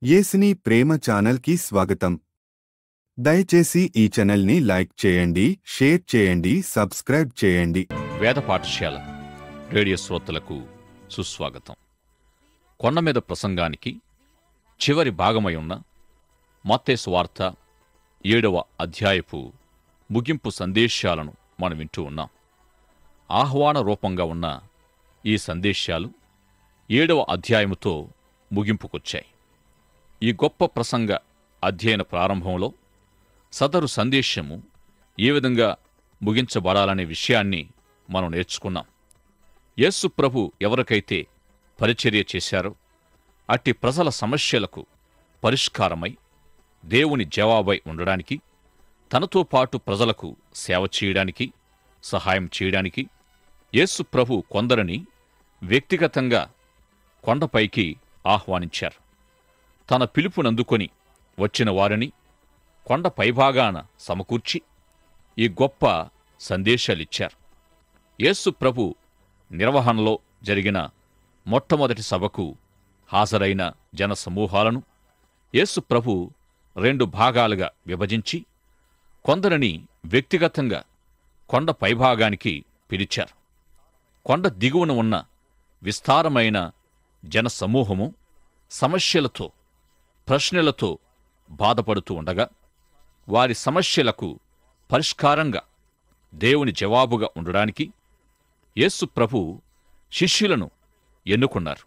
యేసుని ప్రేమ ఛానల్కి స్వాగతం. దయచేసి ఈ ఛానల్ని లైక్ చేయండి, షేర్ చేయండి, సబ్స్క్రైబ్ చేయండి. వేద పాఠశాల రేడియో శ్రోతలకు సుస్వాగతం. కొండమీద ప్రసంగానికి చివరి భాగమై ఉన్న మత్తయి సువార్త 7వ అధ్యాయపు ముగింపు సందేశాలను మనం వింటూ ఉన్నాం. ఆహ్వాన రూపంగా ఉన్న ఈ సందేశాలు 7వ అధ్యాయముతో ముగింపుకొచ్చాయి. ఈ గొప్ప ప్రసంగ అధ్యయన ప్రారంభంలో సదరు సందేశము ఏ విధంగా ముగించబడాలనే విషయాన్ని మనం నేర్చుకున్నాం. యేసు ప్రభు ఎవరికైతే పరిచర్య చేశారో అట్టి ప్రజల సమస్యలకు పరిష్కారమై దేవుని జవాబై ఉండడానికి, తనతో పాటు ప్రజలకు సేవ చేయడానికి, సహాయం చేయడానికి యేసు ప్రభు కొందరిని వ్యక్తిగతంగా కొండపైకి ఆహ్వానించారు. తన పిలుపునందుకొని వచ్చిన వారిని కొండ పైభాగాన సమకూర్చి ఈ గొప్ప సందేశాలిచ్చారు. యేసు ప్రభు నిర్వహణలో జరిగిన మొట్టమొదటి సభకు హాజరైన జనసమూహాలను యేసు ప్రభు 2 భాగాలుగా విభజించి కొందరిని వ్యక్తిగతంగా కొండ పైభాగానికి పిలిచారు. కొండ దిగువన ఉన్న విస్తారమైన జనసమూహము సమస్యలతో, ప్రశ్నలతో బాధపడుతూ ఉండగా వారి సమస్యలకు పరిష్కారంగా దేవుని జవాబుగా ఉండడానికి యేసు ప్రభు శిష్యులను ఎన్నుకున్నారు.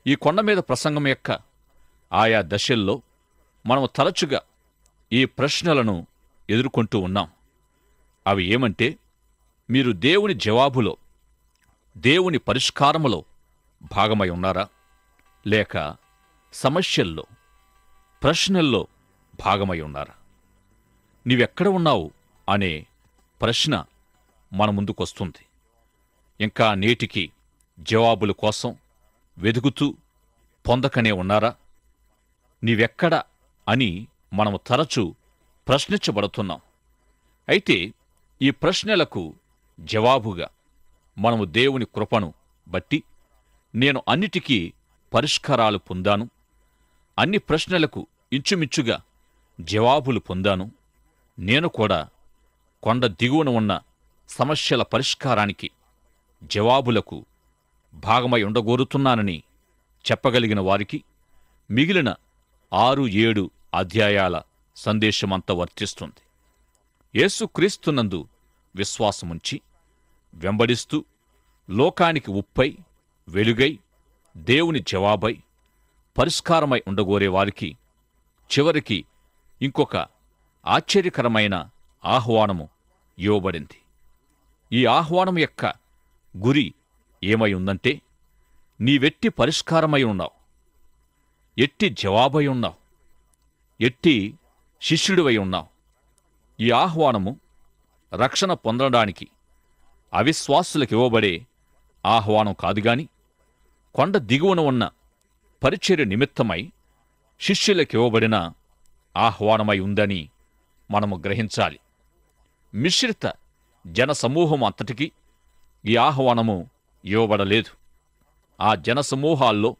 ఈ కొండమీద ప్రసంగం యొక్క ఆయా దశల్లో మనము తరచుగా ఈ ప్రశ్నలను ఎదుర్కొంటూ ఉన్నాం. అవి ఏమంటే, మీరు దేవుని జవాబులో, దేవుని పరిష్కారములో భాగమై ఉన్నారా, లేక సమస్యల్లో, ప్రశ్నల్లో భాగమై ఉన్నారా? నీవెక్కడ ఉన్నావు అనే ప్రశ్న మన ముందుకొస్తుంది. ఇంకా నేటికి జవాబుల కోసం వెదుకుతూ పొందకనే ఉన్నారా? నీవెక్కడ అని మనము తరచూ ప్రశ్నించబడుతున్నాం. అయితే ఈ ప్రశ్నలకు జవాబుగా మనము దేవుని కృపను బట్టి నేను అన్నిటికీ పరిష్కారాలు పొందాను, అన్ని ప్రశ్నలకు ఇంచుమించుగా జవాబులు పొందాను, నేను కూడా కొండ దిగువన ఉన్న సమస్యల పరిష్కారానికి, జవాబులకు భాగమై ఉండగోరుతున్నానని చెప్పగలిగిన వారికి మిగిలిన 6-7 అధ్యాయాల సందేశమంతా వర్తిస్తుంది. యేసుక్రీస్తునందు విశ్వాసముంచి వెంబడిస్తూ లోకానికి ఉప్పై, వెలుగై, దేవుని జవాబై, పరిష్కారమై ఉండగోరే వారికి చివరికి ఇంకొక ఆశ్చర్యకరమైన ఆహ్వానము ఇవ్వబడింది. ఈ ఆహ్వానం యొక్క గురి ఏమై ఉందంటే, నీవెట్టి పరిష్కారమై ఉన్నావు, ఎట్టి జవాబై ఉన్నావు, ఎట్టి శిష్యుడివై ఉన్నావు. ఈ ఆహ్వానము రక్షణ పొందడానికి అవిశ్వాసులకు ఇవ్వబడే ఆహ్వానం కాదుగాని, కొండ దిగువన ఉన్న పరిచర్య నిమిత్తమై శిష్యులకివ్వబడిన ఆహ్వానమై ఉందని మనము గ్రహించాలి. మిశ్రిత జనసమూహం అంతటికీ ఈ ఆహ్వానము ఇవ్వబడలేదు. ఆ జనసమూహాల్లో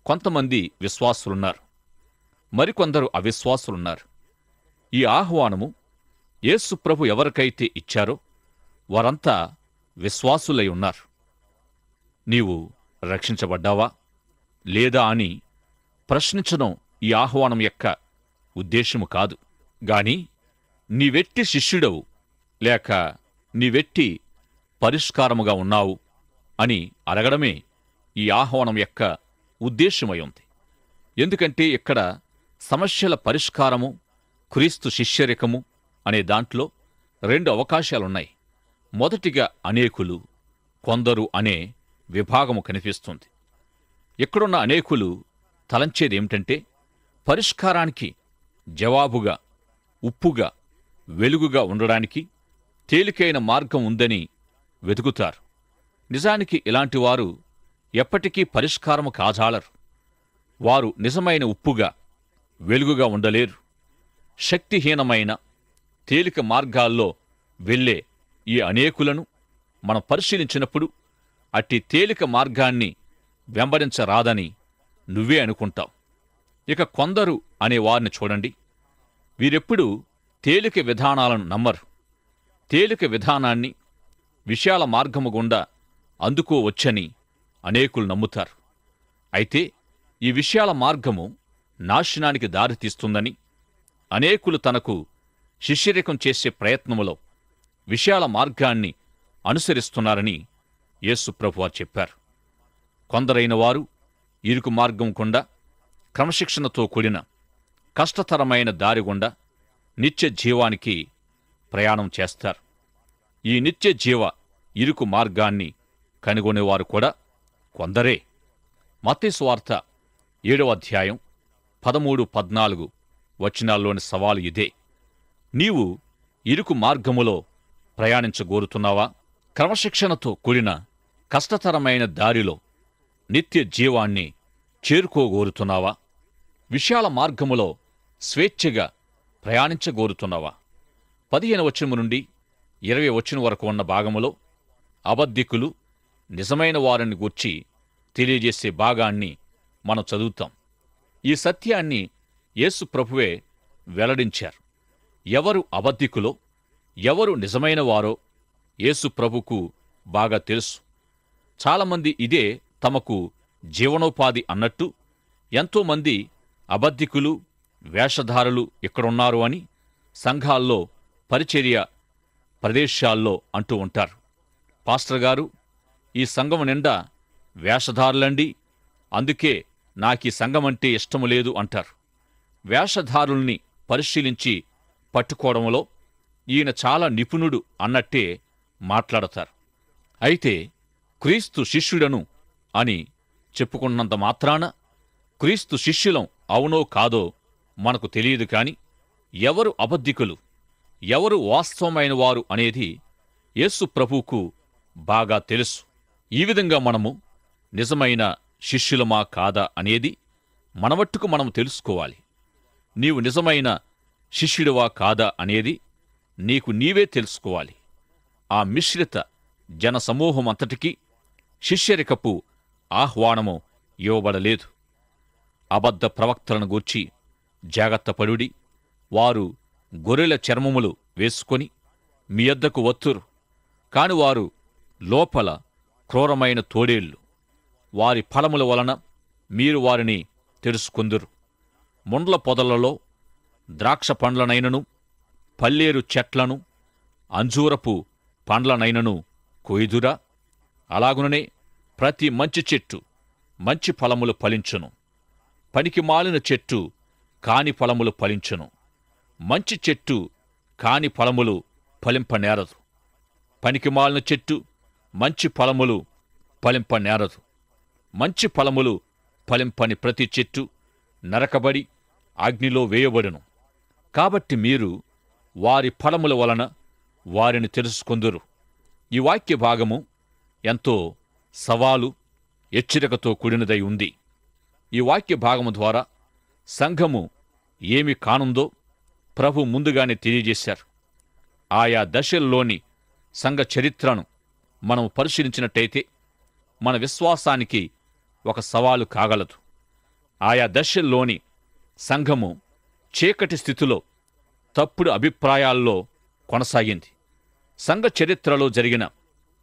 కొంతమంది విశ్వాసులున్నారు, మరికొందరు అవిశ్వాసులున్నారు. ఈ ఆహ్వానము యేసు ప్రభు ఎవరికైతే ఇచ్చారో వారంతా విశ్వాసులై ఉన్నారు. నీవు రక్షించబడ్డావా లేదా అని ప్రశ్నించడం ఈ ఆహ్వానం యొక్క ఉద్దేశము కాదు గాని, నీవెట్టి శిష్యుడవు లేక నీవెట్టి పరిష్కారముగా ఉన్నావు అని అడగడమే ఈ ఆహ్వానం యొక్క ఉద్దేశమై ఉంది. ఎందుకంటే ఇక్కడ సమస్యల పరిష్కారము, క్రీస్తు శిష్యరికము అనే దాంట్లో 2 అవకాశాలున్నాయి. మొదటిగా అనేకులు, కొందరు అనే విభాగము కనిపిస్తుంది. ఇక్కడున్న అనేకులు తలంచేదేమిటంటే, పరిష్కారానికి జవాబుగా, ఉప్పుగా, వెలుగుగా ఉండడానికి తేలికైన మార్గం ఉందని వెతుకుతారు. నిజానికి ఇలాంటివారు ఎప్పటికీ పరిష్కారము కాజాలరు. వారు నిజమైన ఉప్పుగా, వెలుగుగా ఉండలేరు. శక్తిహీనమైన తేలిక మార్గాల్లో వెళ్ళే ఈ అనేకులను మనం పరిశీలించినప్పుడు అట్టి తేలిక మార్గాన్ని వెంబడించరాదని నువ్వే అనుకుంటావు. ఇక కొందరు అనే వారిని చూడండి. వీరెప్పుడూ తేలిక విధానాలను నమ్మరు. తేలిక విధానాన్ని విశాల మార్గము గుండా అందుకోవచ్చని అనేకులు నమ్ముతారు. అయితే ఈ విశాల మార్గము నాశనానికి దారితీస్తుందని అనేకులు తనకు శిష్యరికం చేసే ప్రయత్నములో విశాల మార్గాన్ని అనుసరిస్తున్నారని యేసు ప్రభువారు చెప్పారు. కొందరైన వారు ఇరుకు మార్గం గుండా క్రమశిక్షణతో కూడిన కష్టతరమైన దారి గుండా నిత్య జీవానికి ప్రయాణం చేస్తారు. ఈ నిత్య జీవ ఇరుకు మార్గాన్ని కనుగొనేవారు కూడా కొందరే. మత్తయి సువార్త 7వ అధ్యాయం 13-14 వచనాల్లోని సవాలు ఇదే. నీవు ఇరుకు మార్గములో ప్రయాణించగోరుతున్నావా? క్రమశిక్షణతో కూడిన కష్టతరమైన దారిలో నిత్య జీవాన్ని చేరుకోగోరుతున్నావా? విశాల మార్గములో స్వేచ్ఛగా ప్రయాణించగోరుతున్నావా? 15వ వచనము నుండి 20వ వచనం వరకు ఉన్న భాగములో అబద్ధికులు నిజమైన వారిని గూర్చి తెలియజేసే భాగాన్ని మనం చదువుతాం. ఈ సత్యాన్ని యేసు ప్రభువే వెల్లడించారు. ఎవరు అబద్ధికులో ఎవరు నిజమైన వారో యేసు ప్రభుకు బాగా తెలుసు. చాలామంది ఇదే తమకు జీవనోపాధి అన్నట్టు ఎంతోమంది అబద్ధికులు, వేషధారులు ఇక్కడున్నారు అని సంఘాల్లో, పరిచర్య ప్రదేశాల్లో అంటూ ఉంటారు. పాస్టర్ గారు, ఈ సంఘం నిండా వేషధారులండి, అందుకే నాకీ సంఘమంటే ఇష్టము లేదు అంటారు. వేషధారుల్ని పరిశీలించి పట్టుకోవడంలో ఈయన చాలా నిపుణుడు అన్నట్టే మాట్లాడతారు. అయితే క్రీస్తు శిష్యుడను అని చెప్పుకున్నంత మాత్రాన క్రీస్తు శిష్యులం అవునో కాదో మనకు తెలియదు. కాని ఎవరు అబద్ధికులు, ఎవరు వాస్తవమైన వారు అనేది యేసు ప్రభువుకు బాగా తెలుసు. ఈ విధంగా మనము నిజమైన శిష్యులమా కాదా అనేది మనమట్టుకు మనం తెలుసుకోవాలి. నీవు నిజమైన శిష్యుడివా కాదా అనేది నీకు నీవే తెలుసుకోవాలి. ఆ మిశ్రిత జనసమూహమంతటికీ శిష్యరికపు ఆహ్వానము ఇవ్వబడలేదు. అబద్ధ ప్రవక్తలను గూర్చి జాగ్రత్తపడుడి. వారు గొర్రెల చర్మములు వేసుకొని మీ యొద్దకు వత్తురు, కాని వారు లోపల క్రూరమైన తోడేళ్ళు. వారి ఫలముల వలన మీరు వారిని తెలుసుకుందురు. ముండ్ల పొదలలో ద్రాక్ష పండ్లనైనను, పల్లేరు చెట్లను, అంజూరపు పండ్లనైనను కొయ్దురా? అలాగుననే ప్రతి మంచి చెట్టు మంచి ఫలములు ఫలించును, పనికి మాలిన చెట్టు కాని ఫలములు ఫలించును. మంచి చెట్టు కాని ఫలములు ఫలింపనేరదు, పనికి మాలిన చెట్టు మంచి ఫలములు ఫలింపనేరదు. మంచి ఫలములు ఫలింపని ప్రతి చెట్టు నరకబడి అగ్నిలో వేయబడును. కాబట్టి మీరు వారి ఫలముల వలన వారిని తెలుసుకొందురు. ఈ వాక్య భాగము ఎంతో సవాలు, హెచ్చరికతో కూడినదై ఉంది. ఈ వాక్య భాగము ద్వారా సంఘము ఏమి కానుందో ప్రభు ముందుగానే తెలియజేశారు. ఆయా దశల్లోని సంఘ చరిత్రను మనం పరిశీలించినట్టయితే మన విశ్వాసానికి ఒక సవాలు కాగలదు. ఆయా దశల్లోని సంఘము చీకటి స్థితిలో, తప్పుడు అభిప్రాయాల్లో కొనసాగింది. సంఘ చరిత్రలో జరిగిన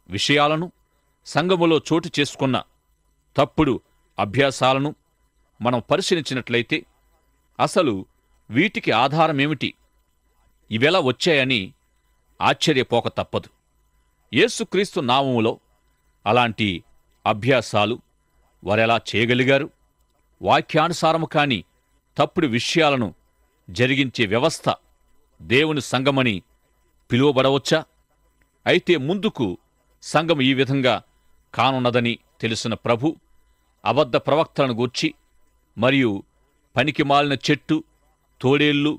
విషయాలను, సంఘములో చోటు చేసుకున్న తప్పుడు అభ్యాసాలను మనం పరిశీలించినట్లయితే అసలు వీటికి ఆధారమేమిటి, ఇవెలా వచ్చాయని ఆశ్చర్యపోక తప్పదు. యేసుక్రీస్తు నామములో అలాంటి అభ్యాసాలు వారెలా చేయగలిగారు? వాక్యానుసారము కాని తప్పుడు విషయాలను జరిగించే వ్యవస్థ దేవుని సంఘమని పిలువబడవచ్చా? అయితే ముందుకు సంఘం ఈ విధంగా కానున్నదని తెలిసిన ప్రభు అబద్ధ ప్రవక్తలను గూర్చి మరియు పనికిమాలిన చెట్టు, తోడేళ్ళు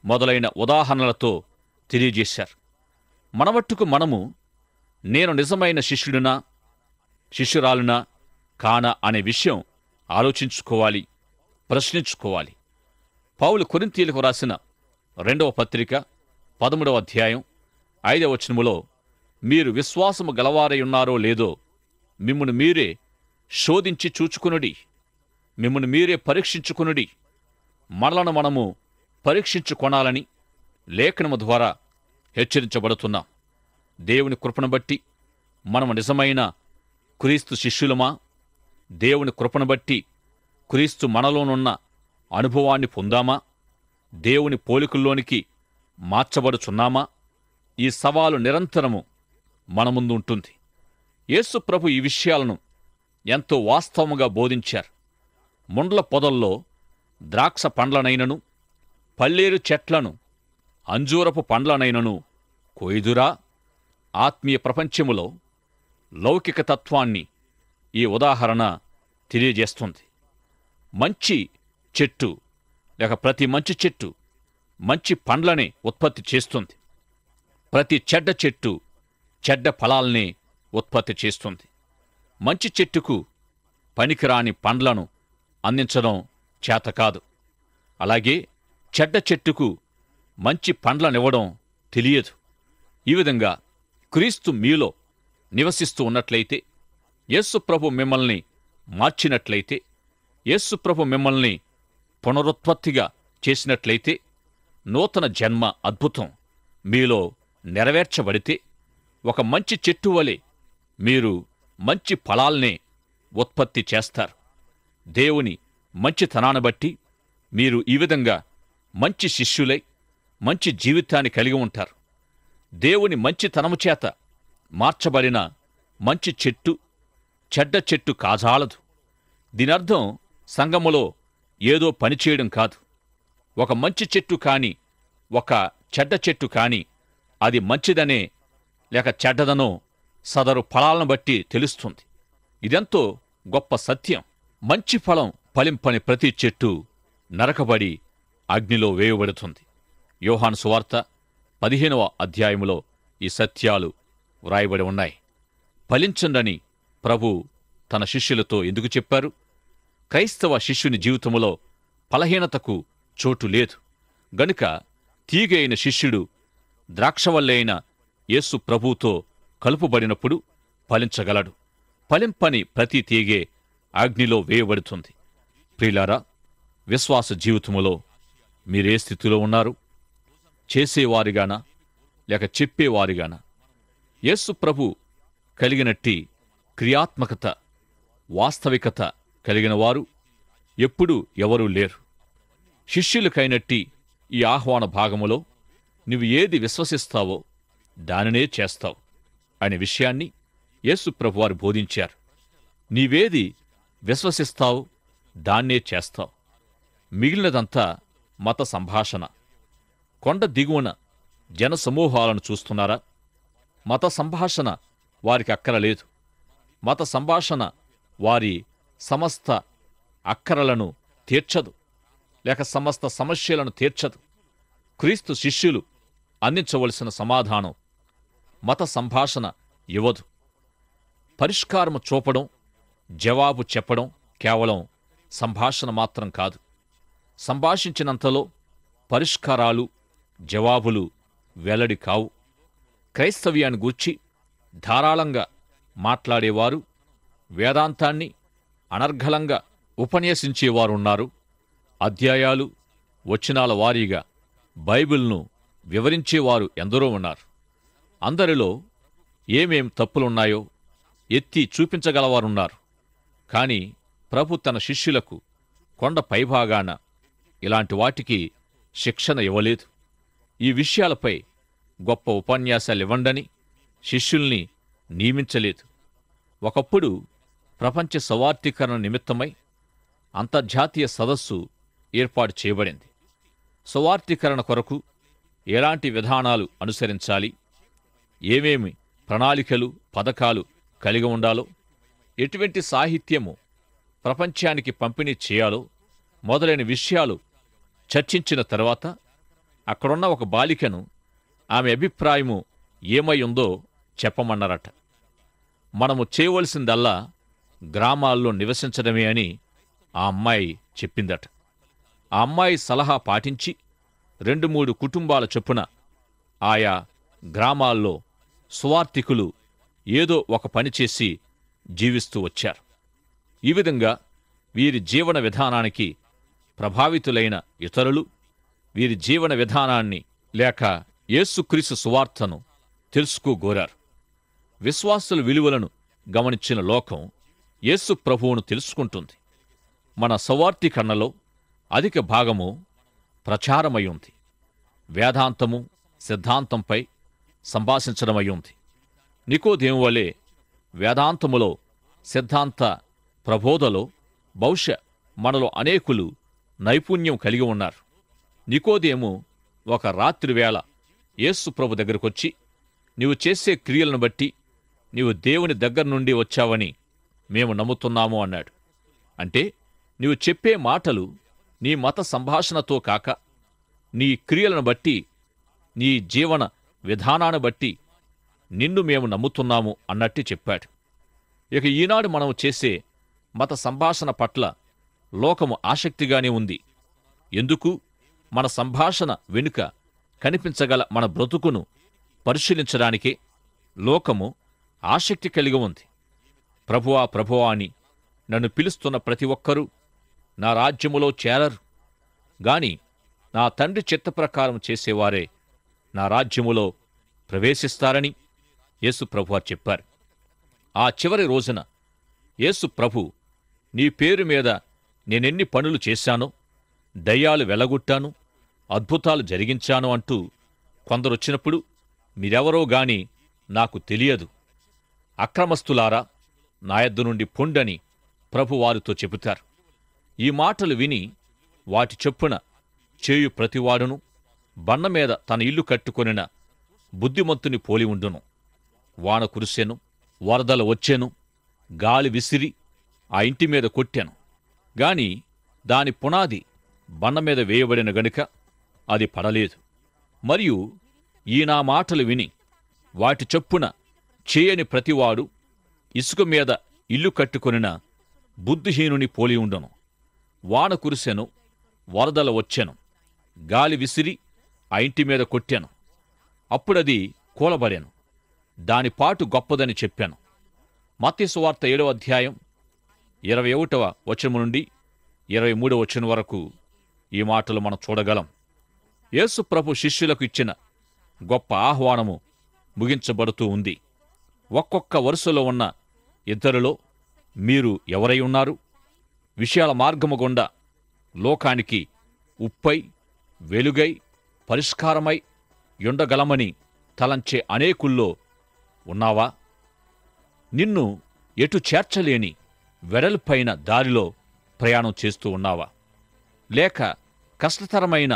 మొదలైన ఉదాహరణలతో తెలియజేశారు. మనమట్టుకు మనము నేను నిజమైన శిష్యుడినా, శిష్యురాలునా కానా అనే విషయం ఆలోచించుకోవాలి, ప్రశ్నించుకోవాలి. పౌలు కొరింథీయులకు రాసిన 2వ పత్రిక 13వ అధ్యాయం 5వ వచనములో మీరు విశ్వాసము గలవారయున్నారో లేదో మిమ్మును మీరే శోధించి చూచుకునుడి, మిమ్మును మీరే పరీక్షించుకునుడి, మనలను మనము పరీక్షించుకొనాలని లేఖనము ద్వారా హెచ్చరించబడుతున్నాం. దేవుని కృపను బట్టి మనము నిజమైన క్రీస్తు శిష్యులమా? దేవుని కృపను బట్టి క్రీస్తు మనలోనున్న అనుభవాన్ని పొందామా? దేవుని పోలికల్లోనికి మార్చబడుచున్నామా? ఈ సవాలు నిరంతరము మన ముందు ఉంటుంది. యేసు ప్రభు ఈ విషయాలను ఎంతో వాస్తవముగా బోధించారు. ముండ్ల పొదల్లో ద్రాక్ష పండ్లనైనను, పల్లేరు చెట్లను, అంజూరపు పండ్లనైనను కొయ్దురా? ఆత్మీయ ప్రపంచములో లౌకిక తత్వాన్ని ఈ ఉదాహరణ తెలియజేస్తుంది. మంచి చెట్టు లేక ప్రతి మంచి చెట్టు మంచి పండ్లనే ఉత్పత్తి చేస్తుంది. ప్రతి చెడ్డ చెట్టు చెడ్డ ఫలాల్ని ఉత్పత్తి చేస్తుంది. మంచి చెట్టుకు పనికిరాని పండ్లను అందించడం చేతకాదు. అలాగే చెడ్డ చెట్టుకు మంచి పండ్లనివ్వడం తెలియదు. ఈ విధంగా క్రీస్తు మీలో నివసిస్తూ ఉన్నట్లయితే, యేసుప్రభు మిమ్మల్ని మార్చినట్లయితే, యేసుప్రభు మిమ్మల్ని పునరుత్పత్తిగా చేసినట్లయితే, నూతన జన్మ అద్భుతం మీలో నెరవేర్చబడితే, ఒక మంచి చెట్టు వలె మీరు మంచి ఫలాల్నే ఉత్పత్తి చేస్తారు. దేవుని మంచితనాన్ని బట్టి మీరు ఈ విధంగా మంచి శిష్యులై మంచి జీవితాన్ని కలిగి ఉంటారు. దేవుని మంచితనము చేత మార్చబడిన మంచి చెట్టు చెడ్డ చెట్టు కాజాలదు. దీనర్థం సంఘములో ఏదో పనిచేయడం కాదు. ఒక మంచి చెట్టు కాని ఒక చెడ్డ చెట్టు కాని అది మంచిదనే లేక చెడ్డదనో సదరు ఫలాలను బట్టి తెలుస్తుంది. ఇదెంతో గొప్ప సత్యం. మంచి ఫలం ఫలింపని ప్రతి చెట్టు నరకబడి అగ్నిలో వేయబడుతుంది. యోహాను సువార్త 15వ అధ్యాయములో ఈ సత్యాలు వ్రాయబడి ఉన్నాయి. ఫలించండని ప్రభు తన శిష్యులతో ఎందుకు చెప్పారు? క్రైస్తవ శిష్యుని జీవితములో ఫలహీనతకు చోటు లేదు గనుక తీగ అయిన శిష్యుడు ద్రాక్షవల్లే అయిన యేసు ప్రభువుతో కలుపుబడినప్పుడు ఫలించగలడు. ఫలింపని ప్రతి తీగే అగ్నిలో వేయబడుతుంది. ప్రియులారా, విశ్వాస జీవితములో మీరే స్థితిలో ఉన్నారు? చేసేవారిగానా లేక చెప్పేవారిగానా? యేసు ప్రభు కలిగినట్టి క్రియాత్మకత, వాస్తవికత కలిగిన వారు ఎప్పుడూ ఎవరూ లేరు. శిష్యులకైనట్టి ఈ ఆహ్వాన భాగములో నువ్వు ఏది విశ్వసిస్తావో దానినే చేస్తావు అనే విషయాన్ని యేసు ప్రభువారు బోధించారు. నీవేది విశ్వసిస్తావు దాన్నే చేస్తావు. మిగిలినదంతా మత సంభాషణ. కొండ దిగువన జనసమూహాలను చూస్తున్నారా? మత సంభాషణ వారికి అక్కరలేదు. మత సంభాషణ వారి సమస్త అక్కరలను తీర్చదు, లేక సమస్త సమస్యలను తీర్చదు. క్రీస్తు శిష్యులు అందించవలసిన సమాధానం మత సంభాషణ ఇవ్వదు. పరిష్కారము చూపడం, జవాబు చెప్పడం కేవలం సంభాషణ మాత్రం కాదు. సంభాషించినంతలో పరిష్కారాలు, జవాబులు వెల్లడి కావు. క్రైస్తవ్యాన్ని గూర్చి ధారాళంగా మాట్లాడేవారు, వేదాంతాన్ని అనర్ఘలంగా ఉపన్యసించేవారున్నారు. అధ్యాయాలు, వచనాల వారీగా బైబిల్ను వివరించేవారు ఎందరో ఉన్నారు. అందరిలో ఏమేం తప్పులున్నాయో ఎత్తి చూపించగలవారున్నారు. కాని ప్రభు తన శిష్యులకు కొండ పైభాగాన ఇలాంటి వాటికి శిక్షణ ఇవ్వలేదు. ఈ విషయాలపై గొప్ప ఉపన్యాసాలివ్వండని శిష్యుల్ని నియమించలేదు. ఒకప్పుడు ప్రపంచ సవార్తీకరణ నిమిత్తమై అంతర్జాతీయ సదస్సు ఏర్పాటు చేయబడింది. సువార్తీకరణ కొరకు ఎలాంటి విధానాలు అనుసరించాలి, ఏమేమి ప్రణాళికలు, పథకాలు కలిగి ఉండాలో, ఎటువంటి సాహిత్యము ప్రపంచానికి పంపిణీ చేయాలో మొదలైన విషయాలు చర్చించిన తర్వాత అక్కడున్న ఒక బాలికను ఆమె అభిప్రాయము ఏమై ఉందో చెప్పమన్నారట. మనము చేయవలసిందల్లా గ్రామాల్లో నివసించడమే అని ఆ అమ్మాయి చెప్పిందట. ఆ అమ్మాయి సలహా పాటించి 2-3 కుటుంబాల చొప్పున ఆయా గ్రామాల్లో సువార్తికులు ఏదో ఒక పని చేసి జీవిస్తూ వచ్చారు. ఈ విధంగా వీరి జీవన విధానానికి ప్రభావితులైన ఇతరులు వీరి జీవన విధానాన్ని లేక యేసుక్రీస్తు సువార్తను తెలుసుకోగోరారు. విశ్వాసుల విలువలను గమనించిన లోకం యేసు ప్రభువును తెలుసుకుంటుంది. మన సువార్తీకరణలో అధిక భాగము ప్రచారమయ్యుంది. వేదాంతము సిద్ధాంతంపై సంభాషించడమయ్యుంది. నికోదేము వలె వేదాంతములో సిద్ధాంత ప్రబోధలో బహుశా మనలో అనేకులు నైపుణ్యం కలిగి ఉన్నారు. నికోదేము ఒక రాత్రివేళ యేసు ప్రభు దగ్గరకొచ్చి, నీవు చేసే క్రియలను బట్టి నీవు దేవుని దగ్గర నుండి వచ్చావని మేము నమ్ముతున్నాము అన్నాడు. అంటే నీవు చెప్పే మాటలు నీ మత సంభాషణతో కాక నీ క్రియలను బట్టి, నీ జీవన విధానాన్ని బట్టి నిన్ను మేము నమ్ముతున్నాము అన్నట్టు చెప్పాడు. ఇక ఈనాడు మనం చేసే మత సంభాషణ పట్ల లోకము ఆసక్తిగానే ఉంది. ఎందుకు? మన సంభాషణ వెనుక కనిపించగల మన బ్రతుకును పరిశీలించడానికే లోకము ఆసక్తి కలిగి ఉంది. ప్రభువా ప్రభువా అని నన్ను పిలుస్తున్న ప్రతి ఒక్కరూ నా రాజ్యములో చేరరు, గాని నా తండ్రి చిత్త ప్రకారం చేసేవారే నా రాజ్యములో ప్రవేశిస్తారని యేసు ప్రభువారు చెప్పారు. ఆ చివరి రోజున యేసు ప్రభు, నీ పేరు మీద నేనెన్ని పనులు చేశానో, దయ్యాలు వెలగొట్టాను, అద్భుతాలు జరిగించాను అంటూ కొందరొచ్చినప్పుడు, మీరెవరో గాని నాకు తెలియదు, అక్రమస్తులారా నా యొద్ద నుండి పొండని ప్రభు వారితో చెబుతారు. ఈ మాటలు విని వాటి చొప్పున చేయు ప్రతివాడును బండ మీద తన ఇల్లు కట్టుకొనిన బుద్ధిమంతుని పోలి ఉండును. వాన కురిసెను, వరదలు వచ్చెను, గాలి విసిరి ఆ ఇంటి మీద కొట్టెను, గాని దాని పునాది బండ మీద వేయబడిన గనుక అది పడలేదు. మరియు ఈ నా మాటలు విని వాటి చొప్పున చేయని ప్రతివాడు ఇసుక మీద ఇల్లు కట్టుకొనిన బుద్ధిహీనుని పోలి ఉండును. వాన కురిసెను, వరదలు వచ్చెను, గాలి విసిరి ఆ ఇంటి మీద కొట్టెను, అప్పుడది కూలబడెను, దాని పాటు గొప్పదని చెప్పాను. మత్తయి సువార్త 7వ అధ్యాయం 21వ వచనం నుండి 23వ వచనం వరకు ఈ మాటలు మనం చూడగలం. యేసు ప్రభు శిష్యులకు ఇచ్చిన గొప్ప ఆహ్వానము ముగించబడుతూ ఉంది. ఒక్కొక్క వరుసలో ఉన్న ఇద్దరిలో మీరు ఎవరై ఉన్నారు? విశాల మార్గము గుండా లోకానికి ఉప్పై వెలుగై పరిష్కారమై యుండగలమని తలంచే అనేకుల్లో ఉన్నావా? నిన్ను ఎటు చేర్చలేని వెడల్పైన దారిలో ప్రయాణం చేస్తూ ఉన్నావా? లేక కష్టతరమైన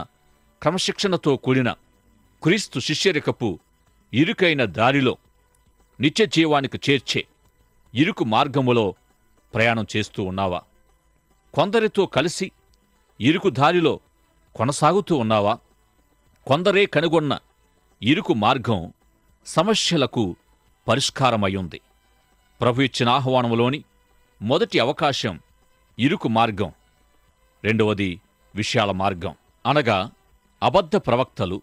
క్రమశిక్షణతో కూడిన క్రీస్తు శిష్యరికపు ఇరుకైన దారిలో నిత్య జీవానికి చేర్చే ఇరుకు మార్గములో ప్రయాణం చేస్తూ ఉన్నావా? కొందరితో కలిసి ఇరుకు దారిలో కొనసాగుతూ ఉన్నావా? కొందరే కనుగొన్న ఇరుకు మార్గం సమస్యలకు పరిష్కారమయ్యుంది. ప్రభు ఇచ్చిన ఆహ్వానములోని మొదటి అవకాశం ఇరుకు మార్గం, రెండవది విశాల మార్గం, అనగా అబద్ధ ప్రవక్తలు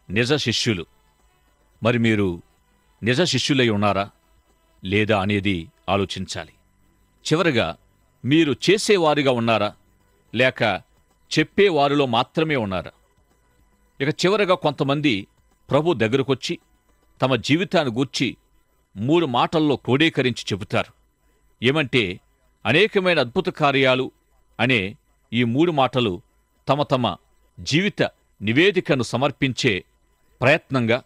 నిజ శిష్యులు. మరి మీరు నిజ శిష్యులై ఉన్నారా లేదా అనేది ఆలోచించాలి. చివరగా మీరు చేసేవారిగా ఉన్నారా లేక చెప్పేవారిలో మాత్రమే ఉన్నారా? ఇక చివరగా కొంతమంది ప్రభు దగ్గరకొచ్చి తమ జీవితాన్ని గూర్చి 3 మాటల్లో క్రోడీకరించి చెబుతారు. ఏమంటే, అనేకమైన అద్భుత కార్యాలు అనే ఈ 3 మాటలు తమ తమ జీవిత నివేదికను సమర్పించే ప్రయత్నంగా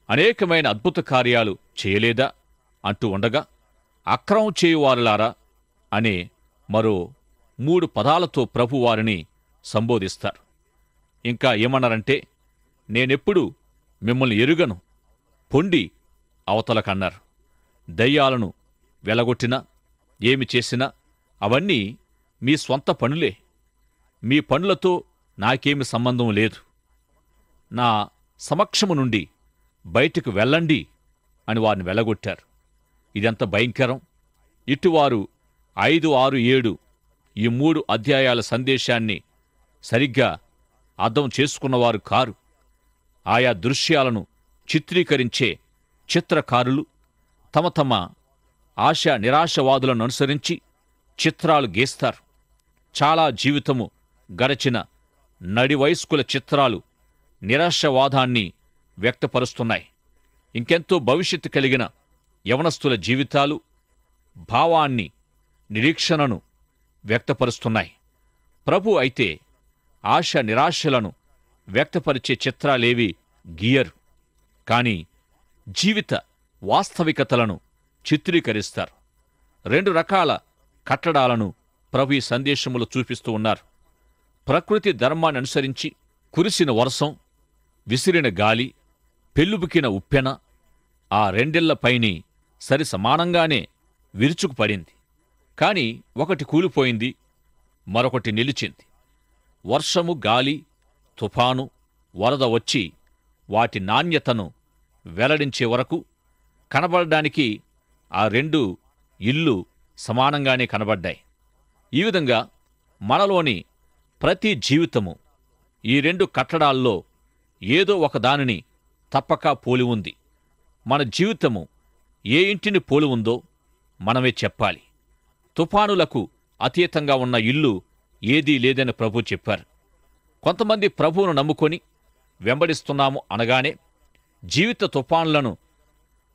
అనేకమైన అద్భుత కార్యాలు చేయలేదా అంటూ ఉండగా, అక్రమం చేయువారులారా అనే మరో 3 పదాలతో ప్రభు వారిని సంబోధిస్తారు. ఇంకా ఏమన్నారంటే, నేనెప్పుడు మిమ్మల్ని ఎరుగను, పొండి అవతలకన్నారు. దయ్యాలను వెలగొట్టినా ఏమి చేసినా అవన్నీ మీ స్వంత పనులే, మీ పనులతో నాకేమి సంబంధం లేదు, నా సమక్షము నుండి బయటకు వెళ్ళండి అని వారిని వెలగొట్టారు. ఇదెంత భయంకరం! ఇటువారు 5, 6, 7 ఈ 3 అధ్యాయాల సందేశాన్ని సరిగ్గా అర్థం చేసుకున్నవారు కారు. ఆయా దృశ్యాలను చిత్రీకరించే చిత్రకారులు తమ తమ ఆశ నిరాశవాదులను అనుసరించి చిత్రాలు గీస్తారు. చాలా జీవితము గడచిన నడి వయస్కుల చిత్రాలు నిరాశవాదాన్ని వ్యక్తపరుస్తున్నాయి. ఇంకెంతో భవిష్యత్తు కలిగిన యవనస్తుల జీవితాలు భావాన్ని, నిరీక్షణను వ్యక్తపరుస్తున్నాయి. ప్రభు అయితే ఆశ నిరాశలను వ్యక్తపరిచే చిత్రాలేవి గీయరు, కానీ జీవిత వాస్తవికతలను చిత్రీకరిస్తారు. 2 రకాల కట్టడాలను ప్రభు ఈ సందేశములు చూపిస్తూ ఉన్నారు. ప్రకృతి ధర్మాన్ని అనుసరించి కురిసిన వర్షం, విసిరిన గాలి, పెళ్ళుబుకిన ఉప్పెన ఆ రెండిళ్లపైని సరి సమానంగానే విరుచుకుపడింది. కాని ఒకటి కూలిపోయింది, మరొకటి నిలిచింది. వర్షము, గాలి, తుఫాను, వరద వచ్చి వాటి నాణ్యతను వెల్లడించే వరకు కనబడడానికి ఆ 2 ఇళ్ళు సమానంగానే కనబడ్డాయి. ఈ విధంగా మనలోని ప్రతి జీవితము ఈ 2 కట్టడాల్లో ఏదో ఒకదానిని తప్పక పోలి ఉంది. మన జీవితము ఏ ఇంటిని పోలి ఉందో మనమే చెప్పాలి. తుఫానులకు అతీతంగా ఉన్న ఇల్లు ఏదీ లేదని ప్రభు చెప్పారు. కొంతమంది ప్రభువును నమ్ముకొని వెంబడిస్తున్నాము అనగానే జీవిత తుఫానులను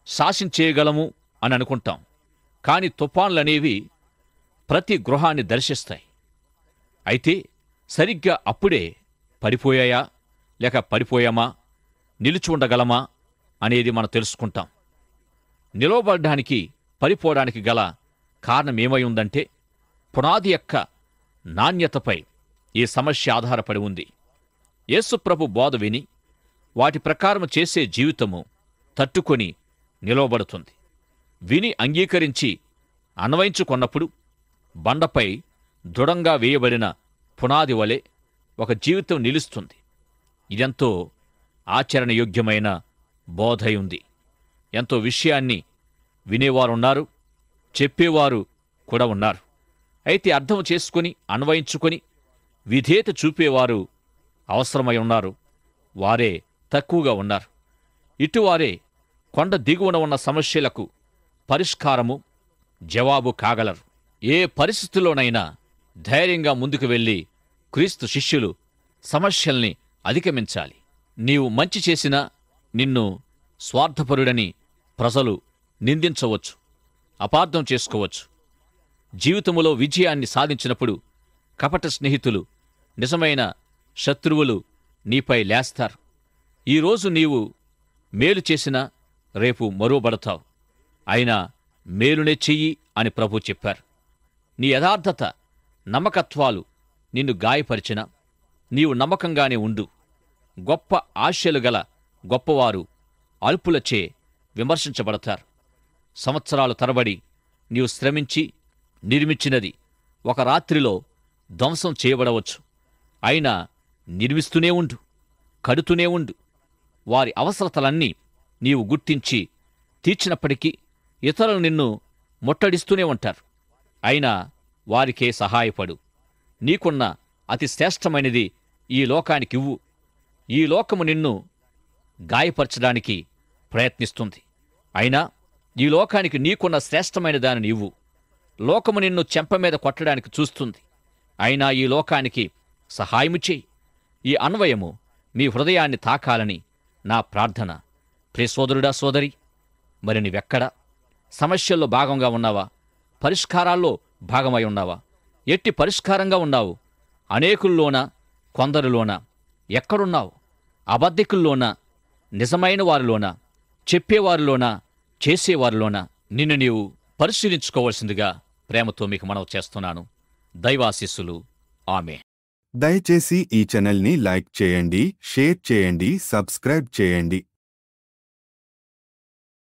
శాసించేయగలము అని అనుకుంటాం. కాని తుఫానులనేవి ప్రతి గృహాన్ని దర్శిస్తాయి. అయితే సరిగ్గా అప్పుడే పడిపోయాయా లేక పడిపోయామా, నిలిచి ఉండగలమా అనేది మనం తెలుసుకుంటాం. నిలవబడడానికి, పడిపోవడానికి గల కారణమేమై ఉందంటే పునాది యొక్క నాణ్యతపై ఈ సమస్య ఆధారపడి ఉంది. యేసుప్రభు బోధ విని వాటి ప్రకారం చేసే జీవితము తట్టుకొని నిలవబడుతుంది. విని అంగీకరించి అన్వయించుకున్నప్పుడు బండపై దృఢంగా వేయబడిన పునాది వలె ఒక జీవితం నిలుస్తుంది. ఇదెంతో ఆచరణయోగ్యమైన బోధై ఉంది. ఎంతో విషయాన్ని వినేవారున్నారు, చెప్పేవారు కూడా ఉన్నారు. అయితే అర్థం చేసుకుని అన్వయించుకొని విధేయత చూపేవారు అవసరమై ఉన్నారు. వారే తక్కువగా ఉన్నారు. ఇటువారే కొండ దిగువన ఉన్న సమస్యలకు పరిష్కారము, జవాబు కాగలరు. ఏ పరిస్థితుల్లోనైనా ధైర్యంగా ముందుకు వెళ్ళి క్రీస్తు శిష్యులు సమస్యల్ని అధిగమించాలి. నీవు మంచి చేసినా నిన్ను స్వార్థపరుడని ప్రజలు నిందించవచ్చు, అపార్థం చేసుకోవచ్చు. జీవితములో విజయాన్ని సాధించినప్పుడు కపట స్నేహితులు, నిజమైన శత్రువులు నీపై లేస్తారు. ఈరోజు నీవు మేలు చేసినా రేపు మరోబడతావు. అయినా మేలునే చెయ్యి అని ప్రభు చెప్పారు. నీ యథార్థత, నమ్మకత్వాలు నిన్ను గాయపరిచినా నీవు నమ్మకంగానే ఉండు. గొప్ప ఆశలు గల గొప్పవారు అల్పులచే విమర్శించబడతారు. సంవత్సరాలు తరబడి నీవు శ్రమించి నిర్మించినది ఒక రాత్రిలో ధ్వంసం చేయబడవచ్చు. అయినా నిర్మిస్తూనే ఉండు, కడుతూనే ఉండు. వారి అవసరతలన్నీ నీవు గుర్తించి తీర్చినప్పటికీ ఇతరులు నిన్ను ముట్టడిస్తూనే ఉంటారు. అయినా వారికే సహాయపడు. నీకున్న అతి శ్రేష్టమైనది ఈ లోకానికివ్వు. ఈ లోకము నిన్ను గాయపరచడానికి ప్రయత్నిస్తుంది. అయినా ఈ లోకానికి నీకున్న శ్రేష్టమైన దానిని ఇవ్వు. లోకము నిన్ను చెంపమీద కొట్టడానికి చూస్తుంది. అయినా ఈ లోకానికి సహాయము చెయ్యి. ఈ అన్వయము మీ హృదయాన్ని తాకాలని నా ప్రార్థన. ప్రియ సోదరుడా, సోదరి, మరి నీవెక్కడా? సమస్యల్లో భాగంగా ఉన్నావా? పరిష్కారాల్లో భాగమై ఉన్నావా? ఎట్టి పరిష్కారంగా ఉన్నావు? అనేకుల్లోనా, కొందరిలోనా? ఎక్కడున్నావు? అబద్ధికుల్లోనా, నిజమైన వారిలోనా, చెప్పేవారిలోనా, చేసేవారిలోనా? నిన్ను నీవు పరిశీలించుకోవాల్సిందిగా ప్రేమతో మీకు మనవి చేస్తున్నాను. దైవాశీస్సులు. ఆమె. దయచేసి ఈ ఛానల్ని లైక్ చేయండి, షేర్ చేయండి, సబ్స్క్రైబ్ చేయండి.